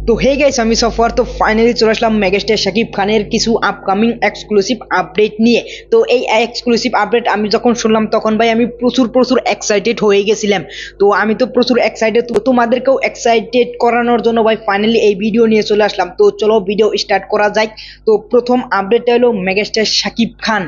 তো hey guys, আমি সফর। তো ফাইনালি চলে আসলাম মেগাস্টার শাকিব খানের কিছু আপকামিং এক্সক্লুসিভ আপডেট নিয়ে। তো এই এক্সক্লুসিভ আপডেট আমি যখন শুনলাম তখন ভাই আমি প্রচুর প্রচুর এক্সাইটেড হয়ে গেছিলাম। তো আমি তো প্রচুর এক্সাইটেড, তো তোমাদেরকেও এক্সাইটেড করানোর জন্য ভাই ফাইনালি এই ভিডিও নিয়ে চলে আসলাম। তো চলো ভিডিও স্টার্ট করা যাক। তো প্রথম আপডেটটা হলো মেগাস্টার শাকিব খান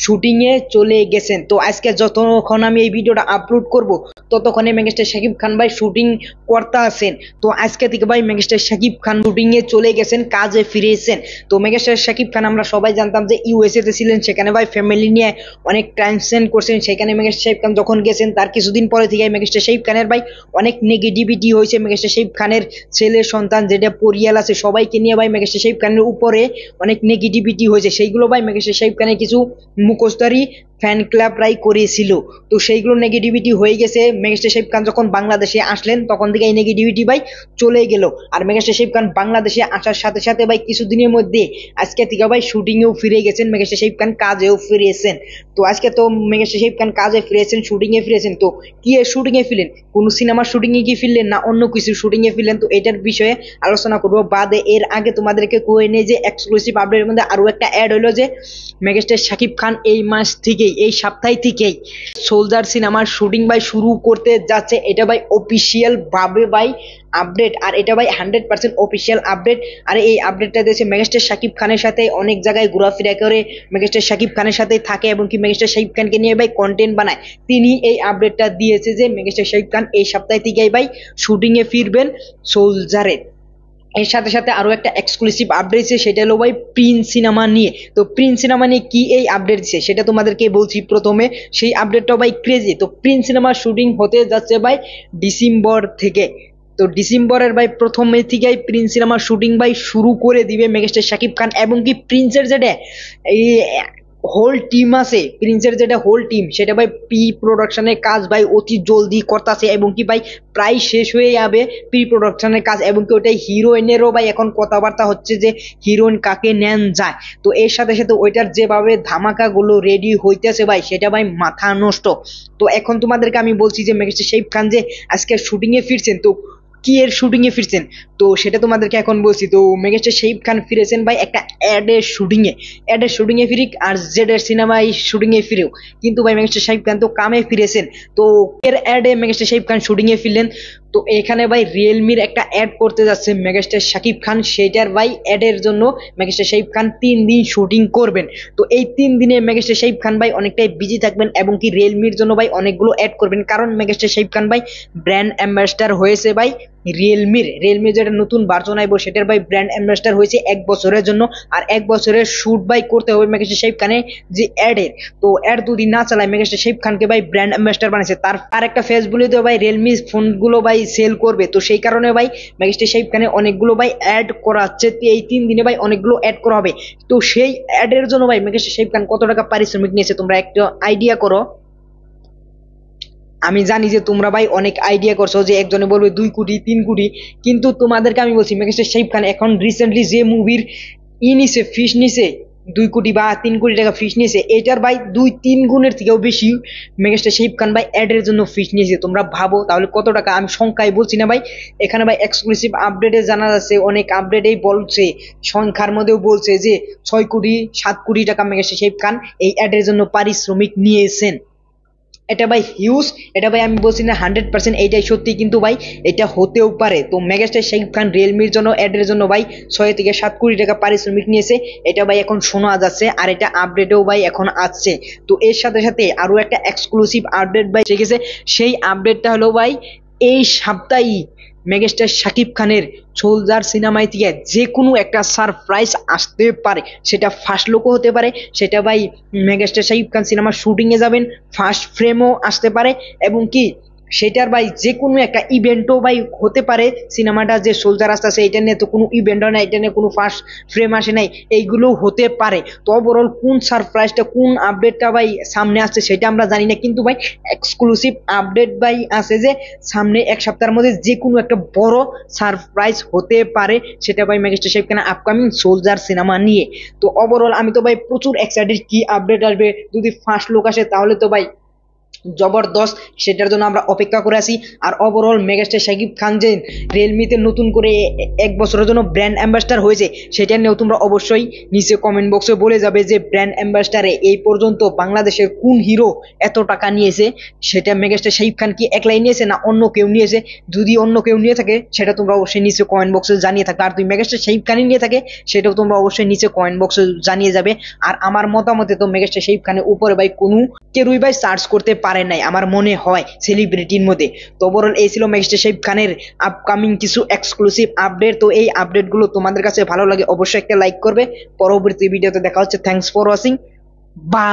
শুটিং এ চলে গেছেন। তো আজকে যতক্ষণ আমি এই ভিডিওটা আপলোড করব ততক্ষণে মেগাস্টার শাকিব খান ভাই শুটিং করতে আছেন। তো আজকে থেকে ভাই মেগাস্টার শাকিব খান শুটিং এ চলে গেছেন, কাজে ফিরেছেন। তো মেগাস্টার শাকিব খান আমরা সবাই জানতাম যে ইউএসএ তে ছিলেন, সেখানে ভাই ফ্যামিলি নিয়ে অনেক টাইম স্পেন্ড করছেন। সেখানে মেগাস্টার শাকিব খান যখন গেছেন তার কিছুদিন পরে থেকে মেগাস্টার শাকিব খানের ভাই অনেক নেগেটিভিটি হয়েছে। মেগাস্টার শাকিব খানের ছেলে সন্তান যেটা পরিয়াল আছে সবাইকে নিয়ে ভাই মেগাস্টার শাকিব খানের উপরে অনেক নেগেটিভিটি হয়েছে। সেইগুলো ভাই মেগাস্টার শাকিব খানের কিছু মুখোশধারী ফ্যান ক্লাবরাই করেছিল। তো সেইগুলো নেগেটিভিটি হয়ে গেছে। মেগাস্টার শাকিব খান যখন বাংলাদেশে আসলেন তখন থেকে এই নেগেটিভিটি ভাই চলে গেল। আর মেগাস্টার শাকিব খান বাংলাদেশে আসার সাথে সাথে ভাই কিছুদিনের মধ্যে আজকে থেকে ভাই শুটিং এও ফিরে গেছেন, মেগাস্টার শাকিব খান কাজেও ফিরেছেন। তো আজকে তো মেগাস্টার শাকিব খান কাজে ফিরেছেন, শুটিং এ ফিরেছেন। তো কি শুটিং এ ফিরলেন? কোন সিনেমার শুটিং এ কি ফিরলেন না অন্য কিছু শুটিং এ ফিরলেন? তো এটার বিষয়ে আলোচনা করবো বাদে। এর আগে তোমাদেরকে কয়ে নেই যে এক্সক্লুসিভ আপডেটের মধ্যে আরো একটা অ্যাড হলো যে মেগাস্টার শাকিব খান এই মাস থেকেই, এই সপ্তাহ থেকেই সোলজার সিনেমার শুটিং ভাই শুরু করতে যাচ্ছে। এটা ভাই অফিসিয়াল ভাবে ভাই আপডেট, আর এটা ভাই 100% অফিসিয়াল আপডেট। আর এই আপডেটটা দিয়েছে মেগাস্টার শাকিব খানের সাথে অনেক জায়গায় ঘোরাফেরা করে, মেগাস্টার শাকিব খানের সাথে থাকে এবং কি মেগাস্টার শাকিব খানকে নিয়ে ভাই কন্টেন্ট বানায়। তিনি এই আপডেটটা দিয়েছে যে মেগাস্টার শাকিব খান এই সপ্তাহ থেকেই ভাই শুটিং এ ফিরবেন সোলজারের। এর সাথে সাথে আরো একটা এক্সক্লুসিভ আপডেট দিচ্ছে, সেটা হলো ভাই প্রিন্স সিনেমা নিয়ে। তো প্রিন্স সিনেমা নিয়ে কি এই আপডেট দিচ্ছে সেটা তোমাদেরকে বলছি প্রথমে। সেই আপডেটটাও ভাই ক্রেজি। তো প্রিন্স সিনেমার শুটিং হতে যাচ্ছে ভাই ডিসেম্বর থেকে। তো ডিসেম্বরের ভাই প্রথমে থেকেই প্রিন্স সিনেমার শুটিং ভাই শুরু করে দিবে মেগাস্টার শাকিব খান। এবং কি প্রিন্সের যেটা এই হোল টিম আছে, প্রিন্সের যেটা হোল টিম সেটা ভাই প্রি প্রোডাকশনের কাজ ভাই অতি জলদি করতেছে এবং কি ভাই প্রায় শেষ হয়ে যাবে প্রি প্রোডাকশনের কাজ। এবং কি ওইটাই হিরোইনেরও ভাই এখন কথাবার্তা হচ্ছে যে হিরোইন কাকে নেন যায়। তো এর সাথে সাথে ওইটার যেভাবে ধামাকা গুলো রেডি হইতেছে ভাই সেটা ভাই মাথা নষ্ট। তো এখন তোমাদেরকে আমি বলছি যে মেগাস্টার শাকিব খান যে আজকে শুটিং এ ফিরছেন, তো কি এর শুটিং এ ফিরছেন তো সেটা তোমাদেরকে এখন বলছি। তো মেগাস্টার শাকিব খান ফিরেছেন ভাই একটা অ্যাডের শুটিং এ। অ্যাডের শুটিং এ ফিরিক আর জেডের সিনেমায় শুটিং এ ফিরেও কিন্তু ভাই মেগাস্টার শাকিব খান তো কামে ফিরেছেন। তো এর অ্যাডে মেগাস্টার শাকিব খান শুটিং এ ফিরলেন। তো এখানে ভাই রিয়েলমির একটা অ্যাড করতে যাচ্ছে মেগাস্টার শাকিব খান, সেটার ভাই অ্যাডের জন্য মেগাস্টার শাকিব খান 3 দিন শুটিং করবেন। তো এই 3 দিনে মেগাস্টার শাকিব খান ভাই অনেকটাই বিজি থাকবেন এবং কি রিয়েলমির জন্য ভাই অনেকগুলো অ্যাড করবেন, কারণ মেগাস্টার শাকিব খান ভাই ব্র্যান্ড অ্যাম্বাসেডর হয়েছে ভাই রিয়েলমির যেটা নতুন ভার্সন আইবো সেটার ভাই ব্র্যান্ড অ্যাম্বাসেডর হয়েছে 1 বছরের জন্য। আর 1 বছরের শুট ভাই করতে হবে মেগাস্টার শাকিব খানের যে অ্যাডের। তো অ্যাড যদি না চালায় মেগাস্টার শাকিব খানকে ভাই ব্র্যান্ড অ্যাম্বাসেডর বানাইছে, তার আর একটা ফেস বলে দেওয়া ভাই রিয়েলমি ফোনগুলো ভাই সেল করবে। তো সেই কারণে ভাই মেগাস্টার শাকিব খানের অনেকগুলো ভাই অ্যাড করাচ্ছে। এই 3 দিনে ভাই অনেকগুলো অ্যাড করা হবে। তো সেই অ্যাডের জন্য ভাই মেগাস্টার শাকিব খান কত টাকা পারিশ্রমিক নিয়েছে তোমরা একটা আইডিয়া করো। আমি জানি যে তোমরা ভাই অনেক আইডিয়া করছো যে একজনে বলবে 2 কোটি 3 কোটি, কিন্তু তোমাদেরকে আমি বলছি মেগাস্টার শাকিব খান এখন রিসেন্টলি যে মুভির নিছে ফিস নিছে 2 কোটি বা 3 কোটি টাকা ফিস নিয়েছে, এটার ভাই 2-3 গুণের থেকেও বেশি মেগাস্টার শাকিব খান ভাই অ্যাডের জন্য ফিস নিয়েছে। তোমরা ভাবো তাহলে কত টাকা। আমি সংখ্যায় বলছি না ভাই, এখানে ভাই এক্সক্লুসিভ আপডেটে জানা যাচ্ছে, অনেক আপডেটেই বলছে, সংখ্যার মধ্যেও বলছে যে 6 কোটি 7 কোটি টাকা মেগাস্টার শাকিব খান এই অ্যাডের জন্য পারিশ্রমিক নিয়েছেন। এটা ভাই হিউজ। এটা ভাই আমি বলছি না 100% এইটাই সত্যি, কিন্তু ভাই এটা হতেও পারে। তো মেগাস্টার শাকিব খান রিয়েলমির জন্য অ্যাডের জন্য ভাই 6 থেকে 7 কোটি টাকা পারিশ্রমিক নিয়েছে, এটা ভাই এখন শোনা যাচ্ছে আর এটা আপডেটেও ভাই এখন আসছে। তো এর সাথে সাথে আরো একটা এক্সক্লুসিভ আপডেট ভাই ঠিক আছে, সেই আপডেটটা হলো ভাই এই সপ্তাহেই মেগাস্টার শাকিব খানের সোলজার সিনেমায় থেকে যে কোনো একটা সারপ্রাইজ আসতে পারে। সেটা ফার্স্ট লুকও হতে পারে, সেটা ভাই মেগাস্টার শাকিব খান সিনেমার শুটিং এ যাবেন ফার্স্ট ফ্রেমও আসতে পারে, এবং কি সেটার ভাই যে কোনো একটা ইভেন্টও ভাই হতে পারে। সিনেমাটা যে সোলজার আসতেছে এটা নিয়ে তো কোনো ইভেন্টও নাই, এটা নিয়ে কোনো ফার্স্ট ফ্রেম আসে নাই, এইগুলো হতে পারে। তো ওভারঅল কোন সারপ্রাইজটা কোন আপডেটটা ভাই সামনে আসছে সেটা আমরা জানি না, কিন্তু ভাই এক্সক্লুসিভ আপডেট ভাই আছে যে সামনে 1 সপ্তাহের মধ্যে যে কোনো একটা বড় সারপ্রাইজ হতে পারে, সেটা ভাই megastar Shakib Khan upcoming soldier cinema নিয়ে। তো ওভারঅল আমি তো ভাই প্রচুর এক্সাইটেড কি আপডেট আসবে। যদি ফার্স্ট লুক আসে তাহলে তো ভাই জবরদস্ত, সেটার জন্য আমরা অপেক্ষা করে আছি। আর ওভারঅল মেগাস্টার শাকিব খান যে রিয়েলমিতে নতুন করে এক বছরের জন্য ব্র্যান্ড অ্যাম্বাসেডর হয়েছে, সেটা নিয়েও তোমরা অবশ্যই নিচে কমেন্ট বক্সে বলে যাবে যে ব্র্যান্ড অ্যাম্বাসেডারে এই পর্যন্ত বাংলাদেশের কোন হিরো এত টাকা নিয়েছে। সেটা মেগাস্টার শাকিব খান কি একলাই নিয়েছে না অন্য কেউ নিয়েছে? যদি অন্য কেউ নিয়ে থাকে সেটা তোমরা অবশ্যই নিচে কমেন্ট বক্সে জানিয়ে থাকবে, আর যদি মেগাস্টার শাকিব খানই নিয়ে থাকে সেটাও তোমরা অবশ্যই নিচে কমেন্ট বক্সে জানিয়ে যাবে। আর আমার মতামতে তো মেগাস্টার শাকিব খানের উপরে ভাই কোনো কেউই ভাই সার্চ করতে পারে নাই আমার মনে হয় সেলিব্রিটির মধ্যে। তো ওভারঅল এই ছিল মেগাস্টার শাকিব খানের আপকামিং কিছু এক্সক্লুসিভ আপডেট। তো এই আপডেটগুলো তোমাদের কাছে ভালো লাগে অবশ্যই একটা লাইক করবে। পরবর্তী ভিডিওতে দেখা হচ্ছে। Thanks for watching, by.